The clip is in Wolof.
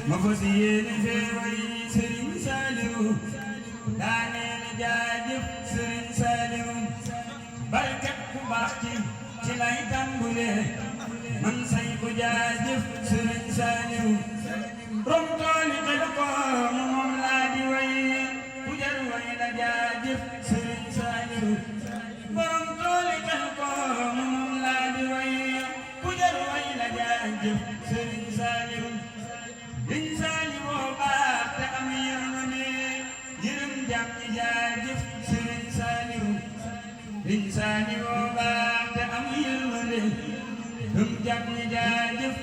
ma fas yéene fee way Serigne Saliou daaneel jaajëf Serigne Saliou barkat ku baax ci lay tàmbulee man say ko jaajëf Serigne Saliou rom tooli xel ko moom laa di way ku jar way la jaajëf Serigne Saliou borom tooli xel ko moom laa di way ku jar way la jaajëf Serigne Saliou liñ Saliou baax te am yërmande yërëm jàmm ñi jaajëf Serigne Saliou liñ Saliou baax te am yërmande yërëm jàmm ñi jaajëf